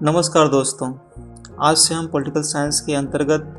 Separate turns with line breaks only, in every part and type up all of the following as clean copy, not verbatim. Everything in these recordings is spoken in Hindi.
नमस्कार दोस्तों। आज से हम पॉलिटिकल साइंस के अंतर्गत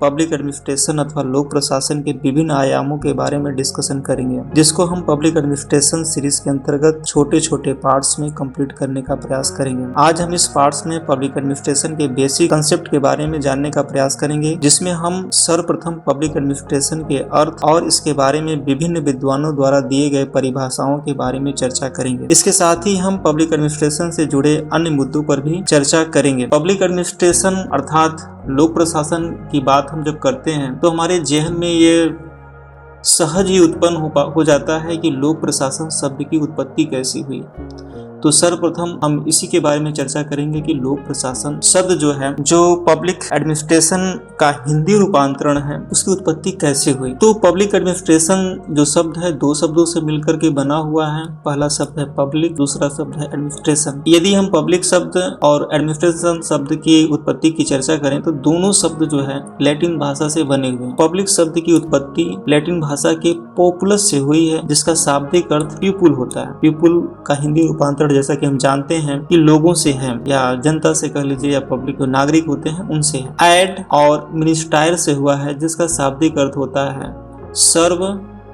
पब्लिक एडमिनिस्ट्रेशन अथवा लोक प्रशासन के विभिन्न आयामों के बारे में डिस्कशन करेंगे, जिसको हम पब्लिक एडमिनिस्ट्रेशन सीरीज के अंतर्गत छोटे छोटे पार्ट्स में कंप्लीट करने का प्रयास करेंगे। आज हम इस पार्ट्स में पब्लिक एडमिनिस्ट्रेशन के बेसिक कंसेप्ट के बारे में जानने का प्रयास करेंगे, जिसमें हम सर्वप्रथम पब्लिक एडमिनिस्ट्रेशन के अर्थ और इसके बारे में विभिन्न विद्वानों द्वारा दिए गए परिभाषाओं के बारे में चर्चा करेंगे। इसके साथ ही हम पब्लिक एडमिनिस्ट्रेशन से जुड़े अन्य मुद्दों पर भी चर्चा करेंगे। पब्लिक एडमिनिस्ट्रेशन अर्थात लोक प्रशासन की बात हम जब करते हैं तो हमारे जहन में ये सहज ही उत्पन्न हो जाता है कि लोक प्रशासन शब्द की उत्पत्ति कैसी हुई। तो सर्वप्रथम हम इसी के बारे में चर्चा करेंगे कि लोक प्रशासन शब्द जो है, जो पब्लिक एडमिनिस्ट्रेशन का हिंदी रूपांतरण है, उसकी उत्पत्ति कैसे हुई। तो पब्लिक एडमिनिस्ट्रेशन जो शब्द है दो शब्दों से मिलकर के बना हुआ है। पहला शब्द है पब्लिक, दूसरा शब्द है एडमिनिस्ट्रेशन। यदि हम पब्लिक शब्द और एडमिनिस्ट्रेशन शब्द की उत्पत्ति की चर्चा करें तो दोनों शब्द जो है लैटिन भाषा से बने हुए हैं। पब्लिक शब्द की उत्पत्ति लैटिन भाषा के पॉपुलस से हुई है, जिसका शाब्दिक अर्थ पीपुल होता है। पीपुल का हिंदी रूपांतरण जैसा कि हम जानते हैं कि लोगों से है, या जनता से कह लीजिए, या पब्लिक जो नागरिक होते हैं उनसे है। एड और मिनिस्टायर से हुआ है, जिसका शाब्दिक अर्थ होता है सर्व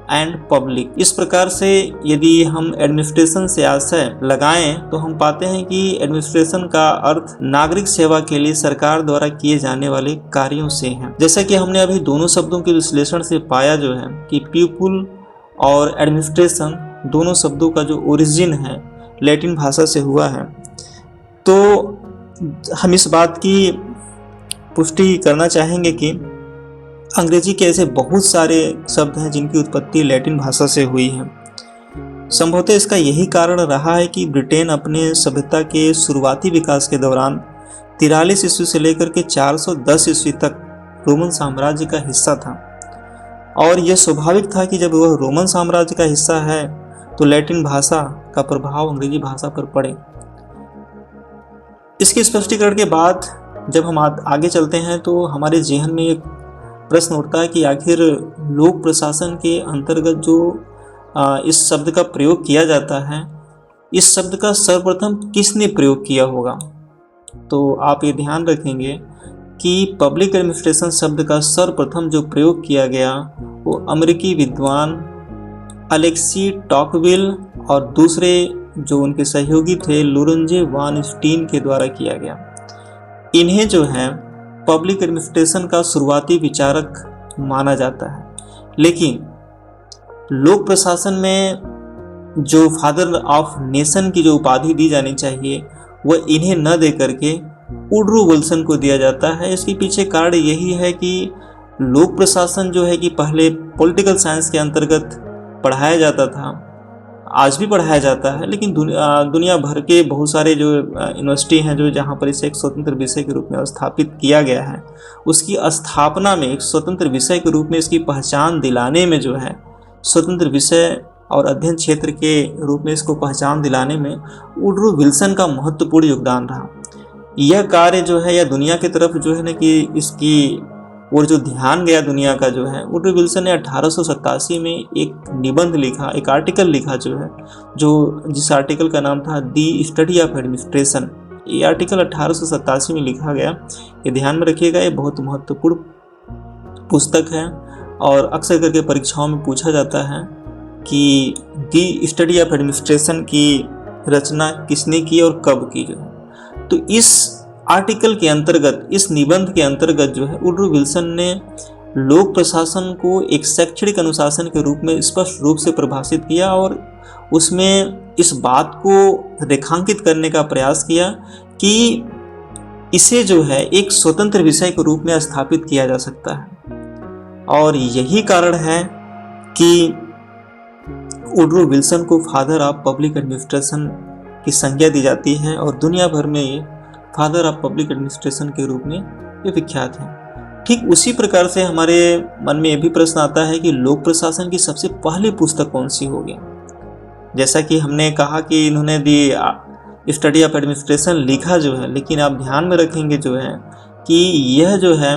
एंड पब्लिक। इस प्रकार से यदि हम एडमिनिस्ट्रेशन से आशय लगाएं तो हम पाते हैं कि एडमिनिस्ट्रेशन का अर्थ नागरिक सेवा के लिए सरकार द्वारा किए जाने वाले कार्यों से है। जैसा कि हमने अभी दोनों शब्दों के विश्लेषण से पाया जो है कि पीपुल और एडमिनिस्ट्रेशन दोनों शब्दों का जो ओरिजिन है लैटिन भाषा से हुआ है। तो हम इस बात की पुष्टि करना चाहेंगे कि अंग्रेजी के ऐसे बहुत सारे शब्द हैं जिनकी उत्पत्ति लैटिन भाषा से हुई है। संभवतः इसका यही कारण रहा है कि ब्रिटेन अपने सभ्यता के शुरुआती विकास के दौरान 43 ईस्वी से लेकर के 410 ईस्वी तक रोमन साम्राज्य का हिस्सा था, और यह स्वाभाविक था कि जब वह रोमन साम्राज्य का हिस्सा है तो लैटिन भाषा का प्रभाव अंग्रेजी भाषा पर पड़े। इसके स्पष्टीकरण के बाद जब हम आगे चलते हैं तो हमारे जहन में एक प्रश्न उठता है कि आखिर लोक प्रशासन के अंतर्गत जो इस शब्द का प्रयोग किया जाता है, इस शब्द का सर्वप्रथम किसने प्रयोग किया होगा। तो आप ये ध्यान रखेंगे कि पब्लिक एडमिनिस्ट्रेशन शब्द का सर्वप्रथम जो प्रयोग किया गया वो अमेरिकी विद्वान अलेक्सी टॉकविल और दूसरे जो उनके सहयोगी थे लोरेंजे वान स्टीन के द्वारा किया गया। इन्हें जो है पब्लिक एडमिनिस्ट्रेशन का शुरुआती विचारक माना जाता है, लेकिन लोक प्रशासन में जो फादर ऑफ नेशन की जो उपाधि दी जानी चाहिए वह इन्हें न दे करके वुडरो विल्सन को दिया जाता है। इसके पीछे कारण यही है कि लोक प्रशासन जो है कि पहले पॉलिटिकल साइंस के अंतर्गत पढ़ाया जाता था, आज भी पढ़ाया जाता है, लेकिन दुनिया भर के बहुत सारे जो यूनिवर्सिटी हैं जो जहाँ पर इसे एक स्वतंत्र विषय के रूप में स्थापित किया गया है, उसकी स्थापना में एक स्वतंत्र विषय के रूप में इसकी पहचान दिलाने में जो है स्वतंत्र विषय और अध्ययन क्षेत्र के रूप में इसको पहचान दिलाने में वुडरो विल्सन का महत्वपूर्ण योगदान रहा। यह कार्य जो है या दुनिया की तरफ जो है ना कि इसकी और जो ध्यान गया दुनिया का जो है, वुडरो विल्सन ने 1887 में एक निबंध लिखा, एक आर्टिकल लिखा जो है, जो जिस आर्टिकल का नाम था दी स्टडी ऑफ एडमिनिस्ट्रेशन। ये आर्टिकल 1887 में लिखा गया। ये ध्यान में रखिएगा, ये बहुत महत्वपूर्ण पुस्तक है और अक्सर करके परीक्षाओं में पूछा जाता है कि दी स्टडी ऑफ एडमिनिस्ट्रेशन की रचना किसने की और कब की जो है। तो इस आर्टिकल के अंतर्गत, इस निबंध के अंतर्गत जो है वुडरो विल्सन ने लोक प्रशासन को एक शैक्षणिक अनुशासन के रूप में स्पष्ट रूप से परिभाषित किया और उसमें इस बात को रेखांकित करने का प्रयास किया कि इसे जो है एक स्वतंत्र विषय के रूप में स्थापित किया जा सकता है। और यही कारण है कि वुडरो विल्सन को फादर ऑफ पब्लिक एडमिनिस्ट्रेशन की संज्ञा दी जाती है और दुनिया भर में ये फादर ऑफ पब्लिक एडमिनिस्ट्रेशन के रूप में ये विख्यात है। ठीक उसी प्रकार से हमारे मन में ये भी प्रश्न आता है कि लोक प्रशासन की सबसे पहली पुस्तक कौन सी होगी। जैसा कि हमने कहा कि इन्होंने दी स्टडी ऑफ एडमिनिस्ट्रेशन लिखा जो है, लेकिन आप ध्यान में रखेंगे जो है कि यह जो है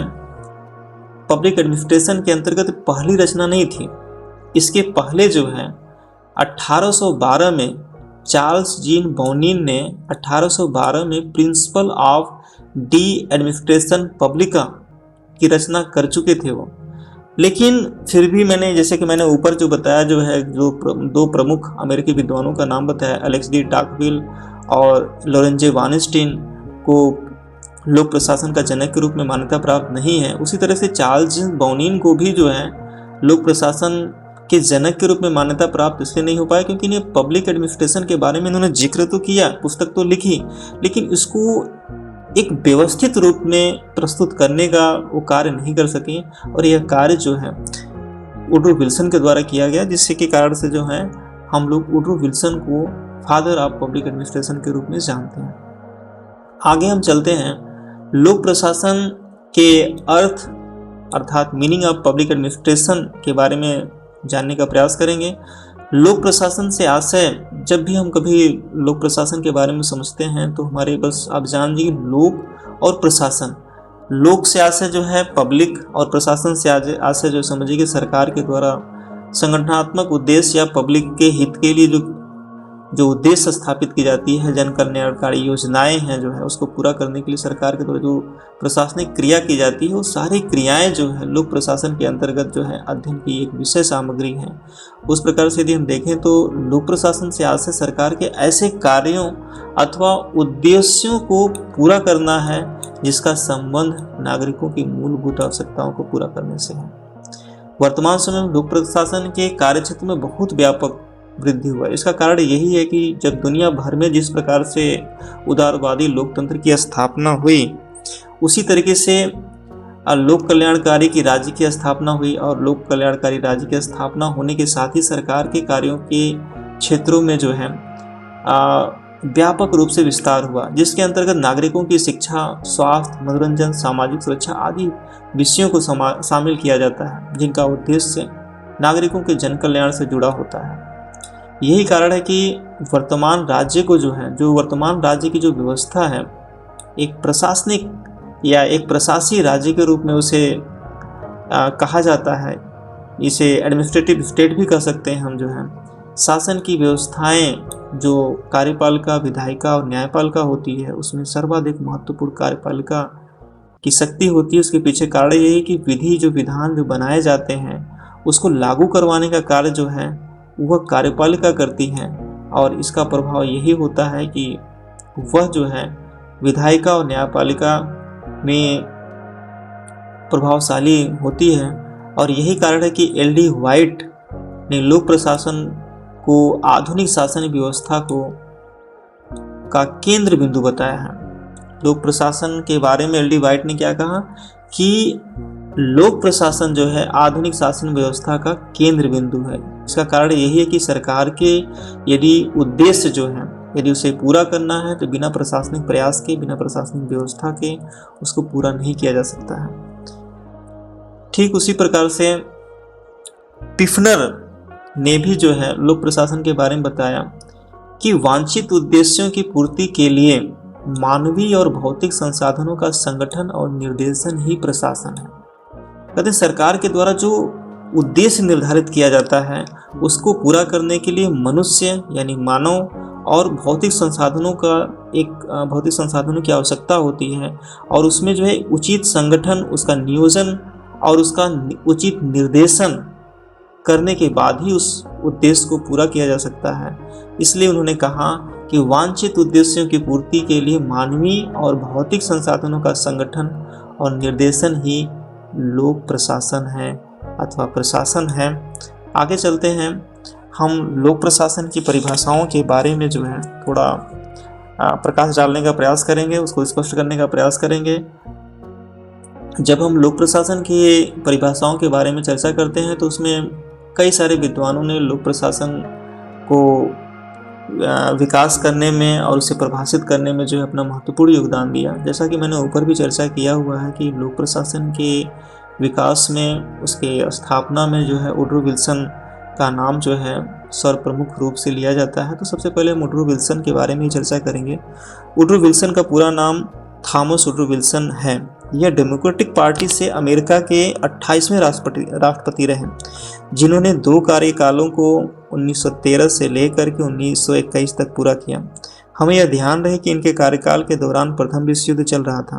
पब्लिक एडमिनिस्ट्रेशन के अंतर्गत पहली रचना नहीं थी। इसके पहले जो है 1812 में चार्ल्स जीन बौनिन ने 1812 में प्रिंसिपल ऑफ डी एडमिनिस्ट्रेशन पब्लिका की रचना कर चुके थे वो। लेकिन फिर भी मैंने, जैसे कि मैंने ऊपर जो बताया, जो है जो दो प्रमुख अमेरिकी विद्वानों का नाम बताया, एलेक्स डी टॉकविल और लोरेंजे वाइनस्टीन, को लोक प्रशासन का जनक के रूप में मान्यता प्राप्त नहीं है। उसी तरह से चार्ल्स बौनिन को भी जो है लोक प्रशासन के जनक के रूप में मान्यता प्राप्त इसलिए नहीं हो पाया क्योंकि इन्हें पब्लिक एडमिनिस्ट्रेशन के बारे में इन्होंने जिक्र तो किया, पुस्तक तो लिखी, लेकिन इसको एक व्यवस्थित रूप में प्रस्तुत करने का वो कार्य नहीं कर सके। और यह कार्य जो है वुडरो विल्सन के द्वारा किया गया, जिससे के कारण से जो है हम लोग वुडरो विल्सन को फादर ऑफ पब्लिक एडमिनिस्ट्रेशन के रूप में जानते हैं। आगे हम चलते हैं, लोक प्रशासन के अर्थ अर्थात मीनिंग ऑफ पब्लिक एडमिनिस्ट्रेशन के बारे में जानने का प्रयास करेंगे। लोक प्रशासन से आशय, जब भी हम कभी लोक प्रशासन के बारे में समझते हैं तो हमारे बस आप जान लीजिए लोक और प्रशासन। लोक से आशय जो है पब्लिक, और प्रशासन से आशय जो समझिए कि सरकार के द्वारा संगठनात्मक उद्देश्य या पब्लिक के हित के लिए जो उद्देश्य स्थापित की जाती है, जन कल्याणकारी योजनाएं हैं जो है उसको पूरा करने के लिए सरकार के द्वारा जो प्रशासनिक क्रिया की जाती है, वो सारी क्रियाएं जो है लोक प्रशासन के अंतर्गत जो है अध्ययन की एक विषय सामग्री है। उस प्रकार से यदि हम देखें तो लोक प्रशासन से आशय सरकार के ऐसे कार्यों अथवा उद्देश्यों को पूरा करना है जिसका संबंध नागरिकों की मूलभूत आवश्यकताओं को पूरा करने से है। वर्तमान समय में लोक प्रशासन के कार्यक्षेत्र में बहुत व्यापक वृद्धि हुआ। इसका कारण यही है कि जब दुनिया भर में जिस प्रकार से उदारवादी लोकतंत्र की स्थापना हुई, उसी तरीके से लोक कल्याणकारी की राज्य की स्थापना हुई, और लोक कल्याणकारी राज्य की स्थापना होने के साथ ही सरकार के कार्यों के क्षेत्रों में जो है व्यापक रूप से विस्तार हुआ, जिसके अंतर्गत नागरिकों की शिक्षा, स्वास्थ्य, मनोरंजन, सामाजिक सुरक्षा आदि विषयों को शामिल किया जाता है, जिनका उद्देश्य नागरिकों के जन कल्याण से जुड़ा होता है। यही कारण है कि वर्तमान राज्य को जो है, जो वर्तमान राज्य की जो व्यवस्था है, एक प्रशासनिक या एक प्रशासी राज्य के रूप में उसे कहा जाता है। इसे एडमिनिस्ट्रेटिव स्टेट भी कह सकते हैं हम जो है। शासन की व्यवस्थाएं जो कार्यपालिका, विधायिका और न्यायपालिका होती है, उसमें सर्वाधिक महत्वपूर्ण कार्यपालिका की शक्ति होती है। उसके पीछे कारण यही है कि विधि, जो विधान जो बनाए जाते हैं, उसको लागू करवाने का कार्य जो है वह कार्यपालिका करती है, और इसका प्रभाव यही होता है कि वह जो है विधायिका और न्यायपालिका में प्रभावशाली होती है। और यही कारण है कि एल डी व्हाइट ने लोक प्रशासन को आधुनिक शासन व्यवस्था का केंद्र बिंदु बताया है। लोक प्रशासन के बारे में एल डी व्हाइट ने क्या कहा कि लोक प्रशासन जो है आधुनिक शासन व्यवस्था का केंद्र बिंदु है। इसका कारण यही है कि सरकार के यदि उद्देश्य जो है, यदि उसे पूरा करना है तो बिना प्रशासनिक प्रयास के, बिना प्रशासनिक व्यवस्था के उसको पूरा नहीं किया जा सकता है। ठीक उसी प्रकार से पिफनर ने भी जो है लोक प्रशासन के बारे में बताया कि वांछित उद्देश्यों की पूर्ति के लिए मानवीय और भौतिक संसाधनों का संगठन और निर्देशन ही प्रशासन है। कहते हैं सरकार के द्वारा जो उद्देश्य निर्धारित किया जाता है उसको पूरा करने के लिए मनुष्य यानी मानव और भौतिक संसाधनों की आवश्यकता होती है, और उसमें जो है उचित संगठन, उसका नियोजन और उसका उचित निर्देशन करने के बाद ही उस उद्देश्य को पूरा किया जा सकता है। इसलिए उन्होंने कहा कि वांछित उद्देश्यों की पूर्ति के लिए मानवीय और भौतिक संसाधनों का संगठन और निर्देशन ही लोक प्रशासन है अथवा प्रशासन है। आगे चलते हैं, हम लोक प्रशासन की परिभाषाओं के बारे में जो है थोड़ा प्रकाश डालने का प्रयास करेंगे, उसको स्पष्ट करने का प्रयास करेंगे। जब हम लोक प्रशासन की परिभाषाओं के बारे में चर्चा करते हैं तो उसमें कई सारे विद्वानों ने लोक प्रशासन को विकास करने में और उसे परिभाषित करने में जो है अपना महत्वपूर्ण योगदान दिया। जैसा कि मैंने ऊपर भी चर्चा किया हुआ है कि लोक प्रशासन के विकास में, उसके स्थापना में जो है वुडरो विल्सन का नाम जो है सर्वप्रमुख रूप से लिया जाता है। तो सबसे पहले हम वुडरो विल्सन के बारे में ही चर्चा करेंगे। वुडरो विल्सन का पूरा नाम थॉमस वुडरो विल्सन है। यह डेमोक्रेटिक पार्टी से अमेरिका के 28वें राष्ट्रपति रहे, जिन्होंने 2 कार्यकालों को 1913 से लेकर के 1921 तक पूरा किया। हमें यह ध्यान रहे कि इनके कार्यकाल के दौरान प्रथम विश्व युद्ध चल रहा था।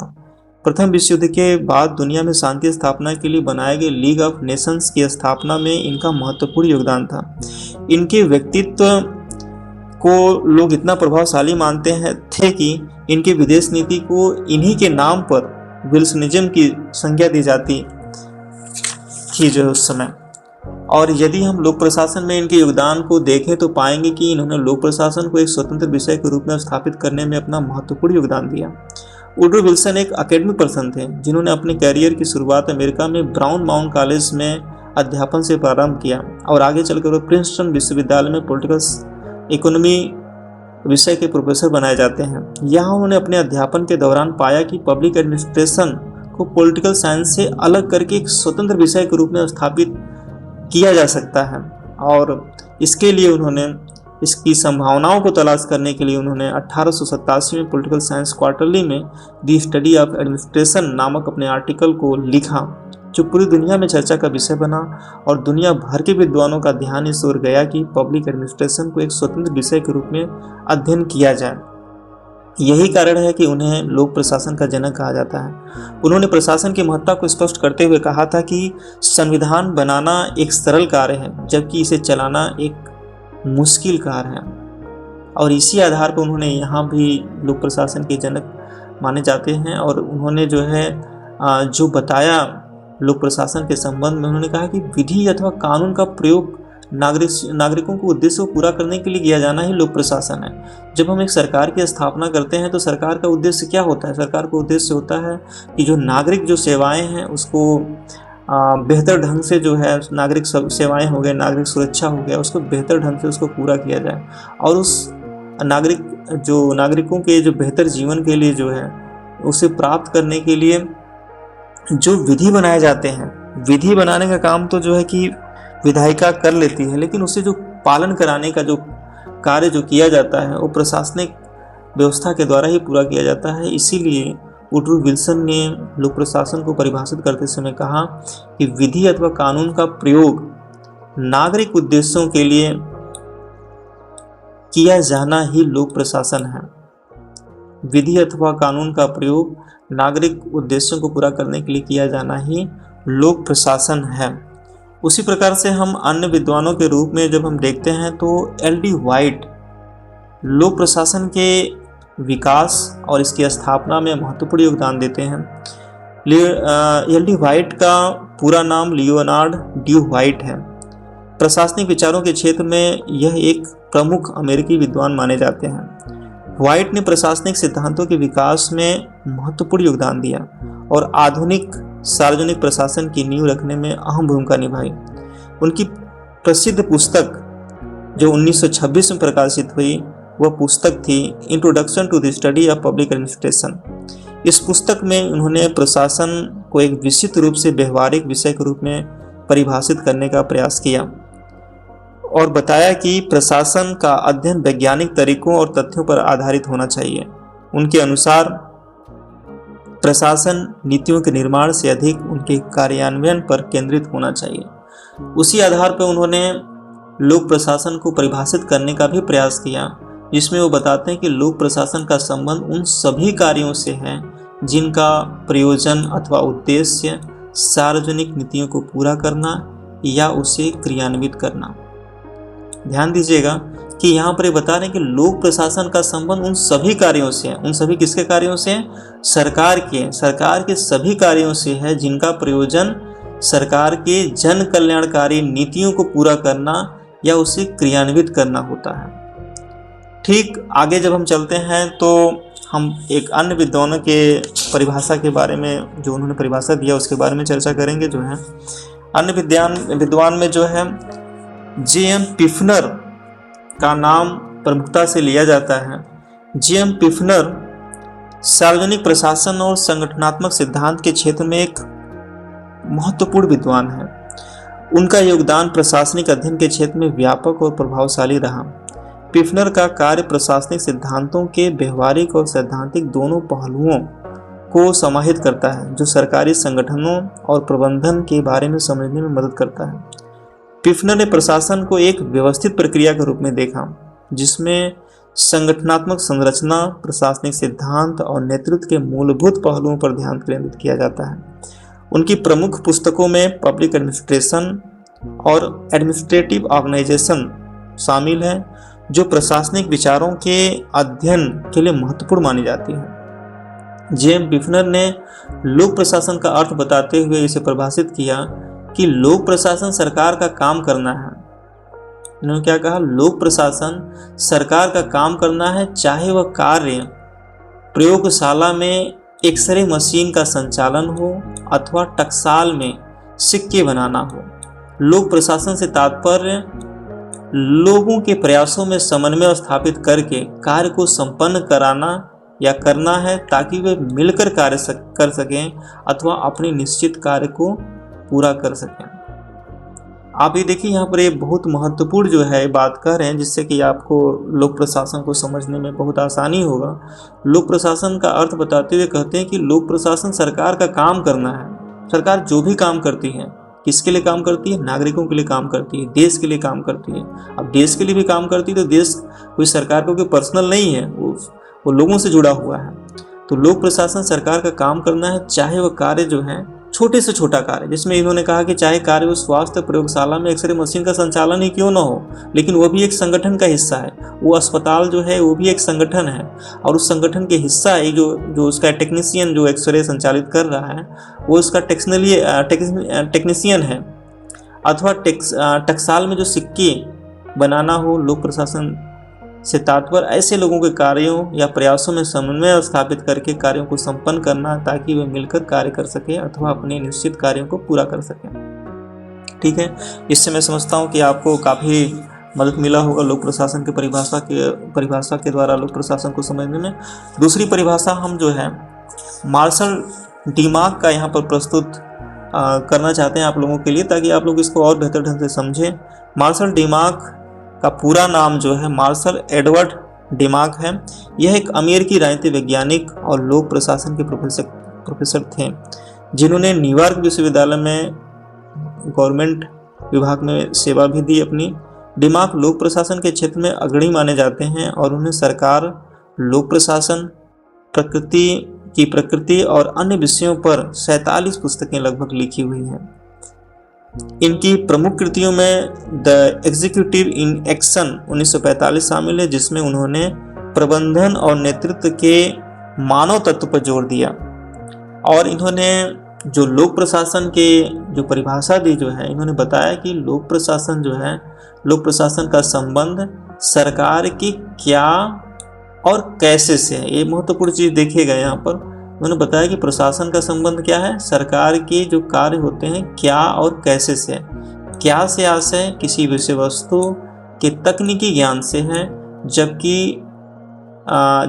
प्रथम विश्व युद्ध के बाद दुनिया में शांति स्थापना के लिए बनाए गए लीग ऑफ नेशंस की स्थापना में इनका महत्वपूर्ण योगदान था। इनके व्यक्तित्व को लोग इतना प्रभावशाली मानते थे कि इनके विदेश नीति को इन्हीं के नाम पर विल्सनिज्म की संज्ञा दी जाती थी जो उस समय। और यदि हम लोक प्रशासन में इनके योगदान को देखें तो पाएंगे कि इन्होंने लोक प्रशासन को एक स्वतंत्र विषय के रूप में स्थापित करने में अपना महत्वपूर्ण योगदान दिया। वुडरो विल्सन एक एकेडमिक पर्सन थे, जिन्होंने अपने करियर की शुरुआत अमेरिका में ब्राउन माउंट कॉलेज में अध्यापन से प्रारंभ किया और आगे चलकर वो प्रिंसटन विश्वविद्यालय में पॉलिटिकल इकोनॉमी विषय के प्रोफेसर बनाए जाते हैं। यहाँ उन्होंने अपने अध्यापन के दौरान पाया कि पब्लिक एडमिनिस्ट्रेशन को पॉलिटिकल साइंस से अलग करके एक स्वतंत्र विषय के रूप में स्थापित किया जा सकता है, और इसके लिए उन्होंने इसकी संभावनाओं को तलाश करने के लिए उन्होंने 1887 में पॉलिटिकल साइंस क्वार्टरली में द स्टडी ऑफ एडमिनिस्ट्रेशन नामक अपने आर्टिकल को लिखा, जो पूरी दुनिया में चर्चा का विषय बना और दुनिया भर के विद्वानों का ध्यान इस ओर गया कि पब्लिक एडमिनिस्ट्रेशन को एक स्वतंत्र विषय के रूप में अध्ययन किया जाए। यही कारण है कि उन्हें लोक प्रशासन का जनक कहा जाता है। उन्होंने प्रशासन की महत्ता को स्पष्ट करते हुए कहा था कि संविधान बनाना एक सरल कार्य है, जबकि इसे चलाना एक मुश्किल कार्य है। और इसी आधार पर उन्होंने यहाँ भी लोक प्रशासन के जनक माने जाते हैं। और उन्होंने जो है जो बताया लोक प्रशासन के संबंध में, उन्होंने कहा कि विधि अथवा कानून का प्रयोग नागरिकों को उद्देश्य को पूरा करने के लिए किया जाना ही लोक प्रशासन है। जब हम एक सरकार की स्थापना करते हैं तो सरकार का उद्देश्य क्या होता है? सरकार का उद्देश्य होता है कि जो नागरिक जो सेवाएं हैं उसको बेहतर ढंग से जो है नागरिक सेवाएं हो गए, नागरिक सुरक्षा हो गया, उसको बेहतर ढंग से उसको पूरा किया जाए और उस नागरिकों के जो बेहतर जीवन के लिए जो है उसे प्राप्त करने के लिए जो विधि बनाए जाते हैं, विधि बनाने का काम तो जो है कि विधायिका कर लेती है, लेकिन उसे जो पालन कराने का जो कार्य जो किया जाता है वो प्रशासनिक व्यवस्था के द्वारा ही पूरा किया जाता है। इसीलिए वुडरो विल्सन ने लोक प्रशासन को परिभाषित करते समय कहा कि विधि अथवा कानून का प्रयोग नागरिक उद्देश्यों के लिए किया जाना ही लोक प्रशासन है। विधि अथवा कानून का प्रयोग नागरिक उद्देश्यों को पूरा करने के लिए किया जाना ही लोक प्रशासन है। उसी प्रकार से हम अन्य विद्वानों के रूप में जब हम देखते हैं तो एल.डी. व्हाइट लोक प्रशासन के विकास और इसकी स्थापना में महत्वपूर्ण योगदान देते हैं। एल.डी. व्हाइट का पूरा नाम लियोनार्ड डी व्हाइट है। प्रशासनिक विचारों के क्षेत्र में यह एक प्रमुख अमेरिकी विद्वान माने जाते हैं। व्हाइट ने प्रशासनिक सिद्धांतों के विकास में महत्वपूर्ण योगदान दिया और आधुनिक सार्वजनिक प्रशासन की नींव रखने में अहम भूमिका निभाई। उनकी प्रसिद्ध पुस्तक जो 1926 में प्रकाशित हुई वह पुस्तक थी introduction to the study of public administration. इस पुस्तक में उन्होंने प्रशासन को एक विशिष्ट रूप से व्यवहारिक विषय के रूप में परिभाषित करने का प्रयास किया और बताया कि प्रशासन का अध्ययन वैज्ञानिक तरीकों और तथ्यों पर आधारित होना चाहिए। उनके अनुसार प्रशासन नीतियों के निर्माण से अधिक उनके कार्यान्वयन पर केंद्रित होना चाहिए। उसी आधार पर उन्होंने लोक प्रशासन को परिभाषित करने का भी प्रयास किया, जिसमें वो बताते हैं कि लोक प्रशासन का संबंध उन सभी कार्यों से है जिनका प्रयोजन अथवा उद्देश्य सार्वजनिक नीतियों को पूरा करना या उसे क्रियान्वित करना। ध्यान दीजिएगा कि यहाँ पर ये बता रहे हैं कि लोक प्रशासन का संबंध उन सभी कार्यों से है। उन सभी किसके कार्यों से? सरकार के सभी कार्यों से है जिनका प्रयोजन सरकार के जन कल्याणकारी नीतियों को पूरा करना या उसे क्रियान्वित करना होता है। ठीक आगे जब हम चलते हैं तो हम एक अन्य विद्वानों के परिभाषा के बारे में जो उन्होंने परिभाषा दिया उसके बारे में चर्चा करेंगे। जो है अन्य विद्वान में जो है जे.एम. पिफनर का नाम प्रमुखता से लिया जाता है। जे.एम. पिफनर सार्वजनिक प्रशासन और संगठनात्मक सिद्धांत के क्षेत्र में एक महत्वपूर्ण विद्वान है। उनका योगदान प्रशासनिक अध्ययन के क्षेत्र में व्यापक और प्रभावशाली रहा। पिफनर का कार्य प्रशासनिक सिद्धांतों के व्यवहारिक और सैद्धांतिक दोनों पहलुओं को समाहित करता है, जो सरकारी संगठनों और प्रबंधन के बारे में समझने में मदद करता है। पिफनर ने प्रशासन को एक व्यवस्थित प्रक्रिया के रूप में देखा, जिसमें संगठनात्मक संरचना, प्रशासनिक सिद्धांत और नेतृत्व के मूलभूत पहलुओं पर ध्यान केंद्रित किया जाता है। उनकी प्रमुख पुस्तकों में पब्लिक एडमिनिस्ट्रेशन और एडमिनिस्ट्रेटिव ऑर्गेनाइजेशन शामिल है, जो प्रशासनिक विचारों के अध्ययन के लिए महत्वपूर्ण मानी जाती है। जेम्स पिफनर ने लोक प्रशासन का अर्थ बताते हुए इसे परिभाषित किया कि लोक प्रशासन सरकार का काम करना है। इन्होंने क्या कहा? लोक प्रशासन सरकार का काम करना है, चाहे वह कार्य प्रयोगशाला में एक्सरे मशीन का संचालन हो अथवा टकसाल में सिक्के बनाना हो। लोक प्रशासन से तात्पर्य लोगों के प्रयासों में समन्वय स्थापित करके कार्य को संपन्न कराना या करना है, ताकि वे मिलकर कार्य कर सकें अथवा अपने निश्चित कार्य को पूरा कर सकें। आप ये देखिए, यहाँ पर ये बहुत महत्वपूर्ण जो है बात कह रहे हैं, जिससे कि आपको लोक प्रशासन को समझने में बहुत आसानी होगा। लोक प्रशासन का अर्थ बताते हुए कहते हैं कि लोक प्रशासन सरकार का काम करना है। सरकार जो भी काम करती है, किसके लिए काम करती है? नागरिकों के लिए काम करती है, देश के लिए काम करती है। अब देश के लिए भी काम करती है तो देश कोई सरकार को कोई पर्सनल नहीं है, वो लोगों से जुड़ा हुआ है। तो लोक प्रशासन सरकार का काम करना है, चाहे वह कार्य जो है छोटे से छोटा कार्य, जिसमें इन्होंने कहा कि चाहे कार्य वो स्वास्थ्य प्रयोगशाला में एक्सरे मशीन का संचालन ही क्यों ना हो, लेकिन वह भी एक संगठन का हिस्सा है। वो अस्पताल जो है वो भी एक संगठन है, और उस संगठन के हिस्सा है जो उसका टेक्नीशियन जो एक्सरे संचालित कर रहा है, वो उसका टेक्नीशियन है। अथवा टकसाल में जो सिक्के बनाना हो, लोक प्रशासन से तात्पर्य ऐसे लोगों के कार्यों या प्रयासों में समन्वय स्थापित करके कार्यों को संपन्न करना, ताकि वे मिलकर कार्य कर सके अथवा अपने निश्चित कार्यों को पूरा कर सकें। ठीक है, इससे मैं समझता हूँ कि आपको काफ़ी मदद मिला होगा लोक प्रशासन की परिभाषा के द्वारा लोक प्रशासन को समझने में। दूसरी परिभाषा हम जो है मार्शल डिमाक का यहाँ पर प्रस्तुत करना चाहते हैं आप लोगों के लिए, ताकि आप लोग इसको और बेहतर ढंग से समझें। मार्शल डिमाक का पूरा नाम जो है मार्शल एडवर्ड डिमाक है। यह एक अमेरिकी राजनीति वैज्ञानिक और लोक प्रशासन के प्रोफेसर थे, जिन्होंने न्यूयॉर्क विश्वविद्यालय में गवर्नमेंट विभाग में सेवा भी दी अपनी। डिमाक लोक प्रशासन के क्षेत्र में अग्रणी माने जाते हैं, और उन्हें सरकार, लोक प्रशासन, प्रकृति और अन्य विषयों पर 47 पुस्तकें लगभग लिखी हुई हैं। इनकी प्रमुख कृतियों में द एग्जीक्यूटिव इन एक्शन 1945 शामिल है, जिसमें उन्होंने प्रबंधन और नेतृत्व के मानव तत्व पर जोर दिया। और इन्होंने जो लोक प्रशासन के जो परिभाषा दी जो है, इन्होंने बताया कि लोक प्रशासन जो है, लोक प्रशासन का संबंध सरकार की क्या और कैसे से है। ये महत्वपूर्ण चीज़ देखिएगा यहाँ पर। उन्होंने बताया कि प्रशासन का संबंध क्या है? सरकार के जो कार्य होते हैं क्या और कैसे से है। क्या से आशय किसी विषय वस्तु के तकनीकी ज्ञान से है, जबकि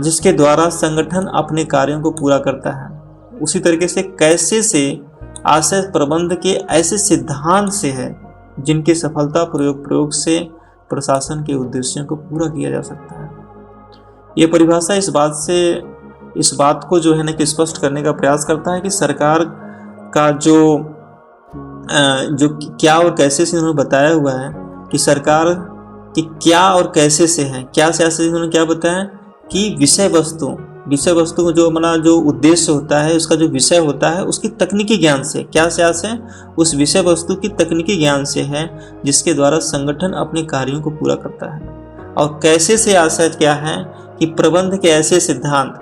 जिसके द्वारा संगठन अपने कार्यों को पूरा करता है। उसी तरीके से कैसे से आशय प्रबंध के ऐसे सिद्धांत से है, जिनके सफलता प्रयोग से प्रशासन के उद्देश्यों को पूरा किया जा सकता है। ये परिभाषा इस बात को जो है ना कि स्पष्ट करने का प्रयास करता है कि सरकार का जो क्या और कैसे से उन्होंने बताया हुआ है कि सरकार की क्या और कैसे से है। क्या से उन्होंने क्या बताया कि विषय वस्तु को जो हमारा जो उद्देश्य होता है, उसका जो विषय होता है, उसकी तकनीकी ज्ञान से। क्या से आशय उस विषय वस्तु की तकनीकी ज्ञान से है, जिसके द्वारा संगठन अपने कार्यों को पूरा करता है। और कैसे से आशय क्या है कि प्रबंध के ऐसे सिद्धांत।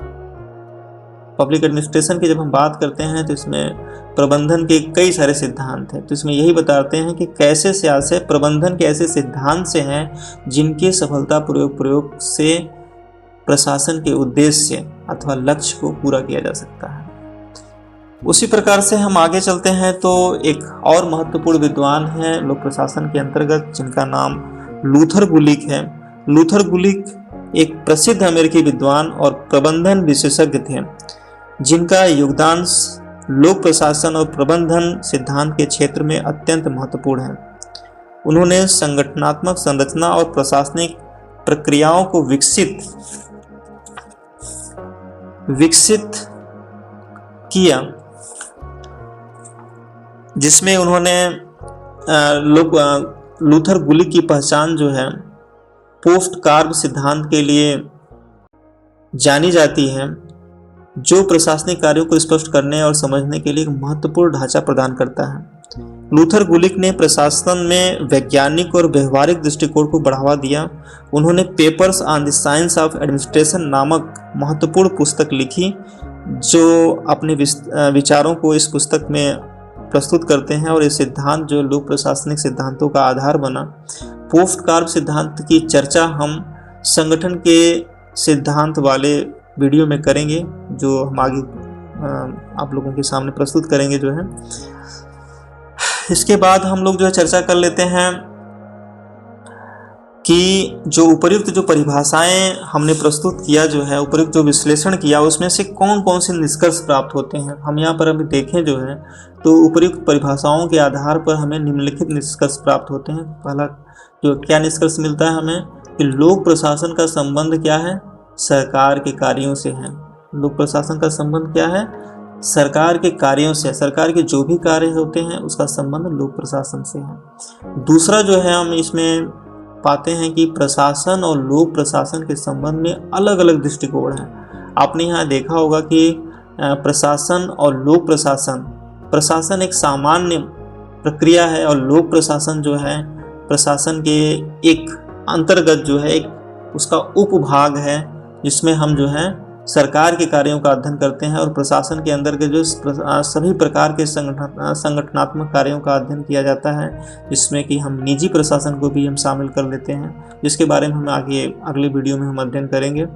पब्लिक एडमिनिस्ट्रेशन की जब हम बात करते हैं तो इसमें प्रबंधन के कई सारे सिद्धांत हैं, तो इसमें यही बताते हैं कि कैसे से आशय प्रबंधन के ऐसे सिद्धांत से हैं, जिनके सफलता प्रयोग से प्रशासन के उद्देश्य अथवा लक्ष्य को पूरा किया जा सकता है। उसी प्रकार से हम आगे चलते हैं तो एक और महत्वपूर्ण विद्वान है लोक प्रशासन के अंतर्गत, जिनका नाम लूथर गुलिक है। लूथर गुलिक एक प्रसिद्ध अमेरिकी विद्वान और प्रबंधन विशेषज्ञ थे, जिनका योगदान लोक प्रशासन और प्रबंधन सिद्धांत के क्षेत्र में अत्यंत महत्वपूर्ण है। उन्होंने संगठनात्मक संरचना और प्रशासनिक प्रक्रियाओं को विकसित किया, जिसमें उन्होंने लूथर गुलिक की पहचान जो है पोस्ट कार्ब सिद्धांत के लिए जानी जाती है, जो प्रशासनिक कार्यों को स्पष्ट करने और समझने के लिए एक महत्वपूर्ण ढांचा प्रदान करता है। लूथर गुलिक ने प्रशासन में वैज्ञानिक और व्यवहारिक दृष्टिकोण को बढ़ावा दिया। उन्होंने papers on the science of administration नामक महत्वपूर्ण पुस्तक लिखी, जो अपने विचारों को इस पुस्तक में प्रस्तुत करते हैं, और ये सिद्धांत जो लोक प्रशासनिक सिद्धांतों का आधार बना। पोस्ट कार्ब सिद्धांत की चर्चा हम संगठन के सिद्धांत वाले वीडियो में करेंगे, जो हम आगे आप लोगों के सामने प्रस्तुत करेंगे जो है। इसके बाद हम लोग जो है चर्चा कर लेते हैं कि जो उपर्युक्त जो परिभाषाएं हमने प्रस्तुत किया जो है, उपर्युक्त जो विश्लेषण किया, उसमें से कौन कौन से निष्कर्ष प्राप्त होते हैं। हम यहाँ पर अभी देखें जो है तो उपर्युक्त परिभाषाओं के आधार पर हमें निम्नलिखित निष्कर्ष प्राप्त होते हैं। पहला जो क्या निष्कर्ष मिलता है हमें कि लोक प्रशासन का संबंध क्या है, सरकार के कार्यों से है। लोक प्रशासन का संबंध क्या है, सरकार के कार्यों से। सरकार के जो भी कार्य होते हैं उसका संबंध लोक प्रशासन से है। दूसरा जो है हम इसमें पाते हैं कि प्रशासन और लोक प्रशासन के संबंध में अलग अलग दृष्टिकोण हैं। आपने यहाँ देखा होगा कि प्रशासन और लोक प्रशासन एक सामान्य प्रक्रिया है, और लोक प्रशासन जो है प्रशासन के एक अंतर्गत जो है एक उसका उपभाग है, जिसमें हम जो है सरकार के कार्यों का अध्ययन करते हैं, और प्रशासन के अंदर के जो सभी प्रकार के संगठनात्मक कार्यों का अध्ययन किया जाता है, जिसमें कि हम निजी प्रशासन को भी हम शामिल कर लेते हैं, जिसके बारे में हम आगे अगले वीडियो में हम अध्ययन करेंगे।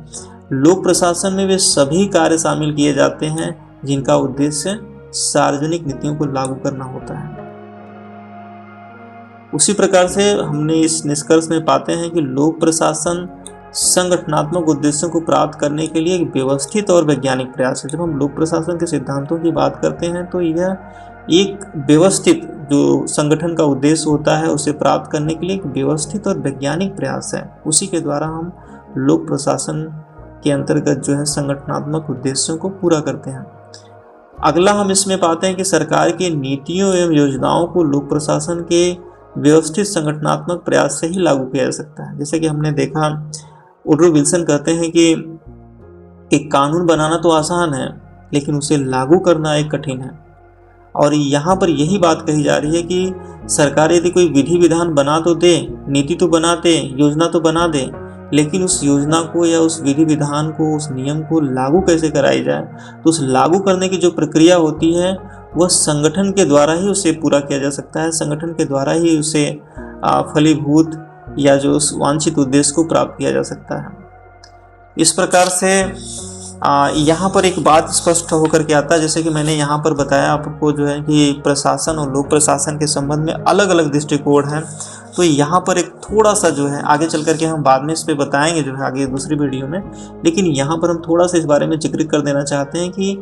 लोक प्रशासन में वे सभी कार्य शामिल किए जाते हैं जिनका उद्देश्य सार्वजनिक नीतियों को लागू करना होता है। उसी प्रकार से हमने इस निष्कर्ष में पाते हैं कि लोक प्रशासन संगठनात्मक उद्देश्यों को प्राप्त करने के लिए एक व्यवस्थित और वैज्ञानिक प्रयास है। जब हम लोक प्रशासन के सिद्धांतों की बात करते हैं तो यह एक व्यवस्थित जो संगठन का उद्देश्य होता है उसे प्राप्त करने के लिए एक व्यवस्थित और वैज्ञानिक प्रयास है। उसी के द्वारा हम लोक प्रशासन के अंतर्गत जो है संगठनात्मक उद्देश्यों को पूरा करते हैं। अगला हम इसमें पाते हैं कि सरकार की नीतियों एवं योजनाओं को लोक प्रशासन के व्यवस्थित संगठनात्मक प्रयास से ही लागू किया जा सकता है। जैसे कि हमने देखा, वुडरो विल्सन कहते हैं कि एक कानून बनाना तो आसान है, लेकिन उसे लागू करना एक कठिन है। और यहाँ पर यही बात कही जा रही है कि सरकार यदि कोई विधि विधान बना तो दे, नीति तो बना दे, योजना तो बना दे, लेकिन उस योजना को या उस विधि विधान को, उस नियम को लागू कैसे कराई जाए, तो उस लागू करने की जो प्रक्रिया होती है वह संगठन के द्वारा ही उसे पूरा किया जा सकता है। संगठन के द्वारा ही उसे फलीभूत या जो उस वांछित उद्देश्य को प्राप्त किया जा सकता है। इस प्रकार से यहाँ पर एक बात स्पष्ट होकर के आता है, जैसे कि मैंने यहाँ पर बताया आपको जो है कि प्रशासन और लोक प्रशासन के संबंध में अलग अलग दृष्टिकोण हैं। तो यहाँ पर एक थोड़ा सा जो है आगे चल करके हम बाद में इस पर बताएंगे जो है आगे दूसरी वीडियो में, लेकिन यहाँ पर हम थोड़ा सा इस बारे में जिक्र कर देना चाहते हैं कि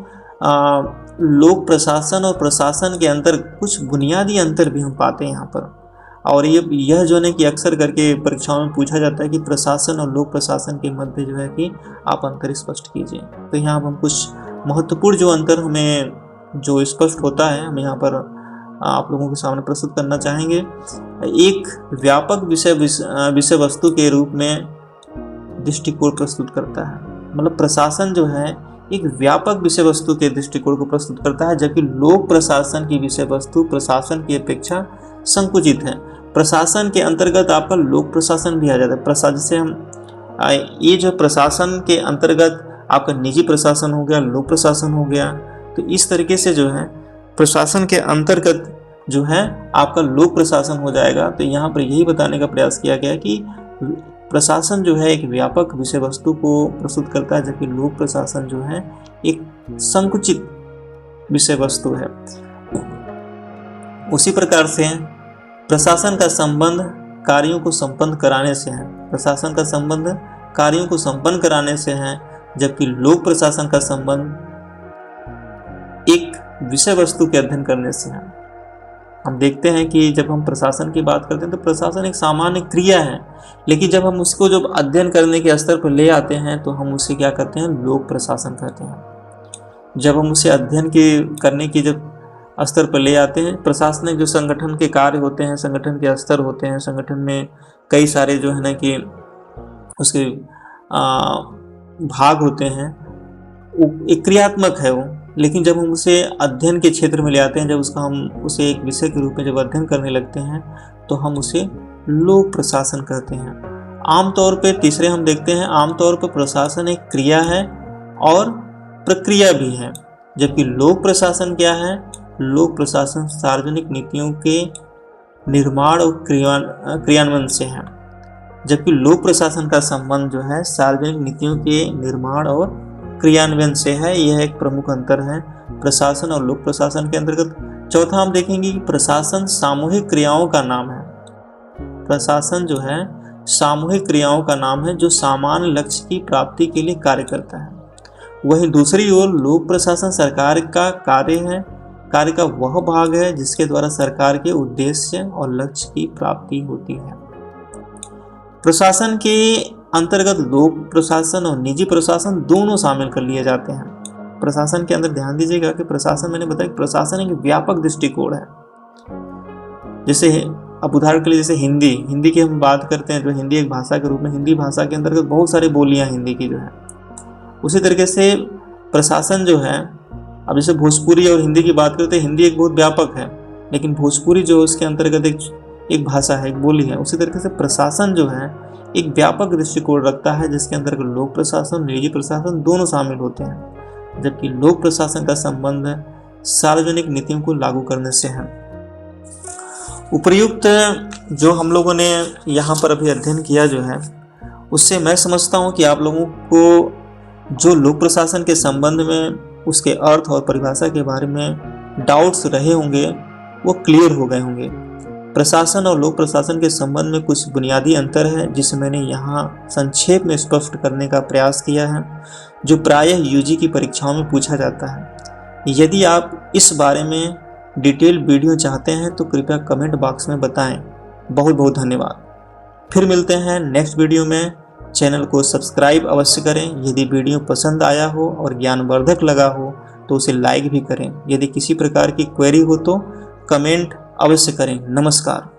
लोक प्रशासन और प्रशासन के अंतर कुछ बुनियादी अंतर भी हम पाते हैं यहाँ पर। और यह जो है कि अक्सर करके परीक्षाओं में पूछा जाता है कि प्रशासन और लोक प्रशासन के मध्य जो है कि आप अंतर स्पष्ट कीजिए। तो यहाँ हम कुछ महत्वपूर्ण जो अंतर हमें जो स्पष्ट होता है हम यहाँ पर आप लोगों के सामने प्रस्तुत करना चाहेंगे। एक व्यापक विषय वस्तु के रूप में दृष्टिकोण प्रस्तुत करता है, मतलब प्रशासन जो है एक व्यापक विषय वस्तु के दृष्टिकोण को प्रस्तुत करता है, जबकि लोक प्रशासन की विषय वस्तु प्रशासन की अपेक्षा संकुचित है। प्रशासन के अंतर्गत आपका लोक प्रशासन भी आ जाता है। प्रशासन से हम ये जो प्रशासन के अंतर्गत आपका निजी प्रशासन हो गया, लोक प्रशासन हो गया, तो इस तरीके से जो है प्रशासन के अंतर्गत जो है आपका लोक प्रशासन हो जाएगा। तो यहाँ पर यही बताने का प्रयास किया गया कि प्रशासन जो है एक व्यापक विषय वस्तु को प्रस्तुत करता है, जबकि लोक प्रशासन जो है एक संकुचित विषय वस्तु है। उसी प्रकार से प्रशासन का संबंध कार्यों को संपन्न कराने से है। प्रशासन का संबंध कार्यों को संपन्न कराने से है, जबकि लोक प्रशासन का संबंध एक विषय वस्तु के अध्ययन करने से है। हम देखते हैं कि जब हम प्रशासन की बात करते हैं तो प्रशासन एक सामान्य क्रिया है, लेकिन जब हम उसको जब अध्ययन करने के स्तर पर ले आते हैं तो हम उसे क्या करते हैं, लोक प्रशासन कहते हैं। जब हम उसे अध्ययन के करने की जब स्तर पर ले आते हैं, प्रशासनिक जो संगठन के कार्य होते हैं, संगठन के स्तर होते हैं, संगठन में कई सारे जो है ना कि उसके भाग होते हैं, एक क्रियात्मक है वो। लेकिन जब हम उसे अध्ययन के क्षेत्र में ले आते हैं, जब उसका हम उसे एक विषय के रूप में जब अध्ययन करने लगते हैं, तो हम उसे लोक प्रशासन कहते हैं। आमतौर पे तीसरे हम देखते हैं, आमतौर पर प्रशासन एक क्रिया है और प्रक्रिया भी है, जबकि लोक प्रशासन क्या है? लोक प्रशासन सार्वजनिक नीतियों के निर्माण और क्रियान्वयन से है, जबकि लोक प्रशासन का संबंध जो है सार्वजनिक नीतियों के निर्माण और क्रियान्वयन से है। यह एक प्रमुख अंतर है प्रशासन और लोक प्रशासन के अंतर्गत। चौथा हम देखेंगे कि प्रशासन सामूहिक क्रियाओं का नाम है। प्रशासन जो है सामूहिक क्रियाओं का नाम है जो सामान्य लक्ष्य की प्राप्ति के लिए कार्य करता है। वहीं दूसरी ओर लोक प्रशासन सरकार का कार्य का वह भाग है जिसके द्वारा सरकार के उद्देश्य और लक्ष्य की प्राप्ति होती है। प्रशासन के अंतर्गत लोक प्रशासन और निजी प्रशासन दोनों शामिल कर लिए जाते हैं। प्रशासन के अंदर ध्यान दीजिएगा कि प्रशासन, मैंने बताया, प्रशासन एक व्यापक दृष्टिकोण है। जैसे अब उदाहरण के लिए जैसे हिंदी की हम बात करते हैं, जो हिंदी एक भाषा के रूप में, हिंदी भाषा के अंतर्गत बहुत सारी बोलियां हिंदी की जो है। उसी तरीके से प्रशासन जो है, अब जैसे भोजपुरी और हिंदी की बात करते हैं, हिंदी एक बहुत व्यापक है, लेकिन भोजपुरी जो उसके अंतर्गत एक भाषा है, एक बोली है। उसी तरीके से प्रशासन जो है एक व्यापक दृष्टिकोण रखता है, जिसके अंतर्गत लोक प्रशासन, निजी प्रशासन दोनों शामिल होते हैं, जबकि लोक प्रशासन का संबंध सार्वजनिक नीतियों को लागू करने से है। उपर्युक्त जो हम लोगों ने यहाँ पर अभी अध्ययन किया जो है, उससे मैं समझता हूँ कि आप लोगों को जो लोक प्रशासन के संबंध में उसके अर्थ और परिभाषा के बारे में डाउट्स रहे होंगे वो क्लियर हो गए होंगे। प्रशासन और लोक प्रशासन के संबंध में कुछ बुनियादी अंतर है जिसे मैंने यहाँ संक्षेप में स्पष्ट करने का प्रयास किया है, जो प्रायः यूजी की परीक्षाओं में पूछा जाता है। यदि आप इस बारे में डिटेल वीडियो चाहते हैं तो कृपया कमेंट बॉक्स में बताएं। बहुत बहुत धन्यवाद। फिर मिलते हैं नेक्स्ट वीडियो में। चैनल को सब्सक्राइब अवश्य करें। यदि वीडियो पसंद आया हो और ज्ञानवर्धक लगा हो तो उसे लाइक भी करें। यदि किसी प्रकार की क्वेरी हो तो कमेंट अवश्य करें। नमस्कार।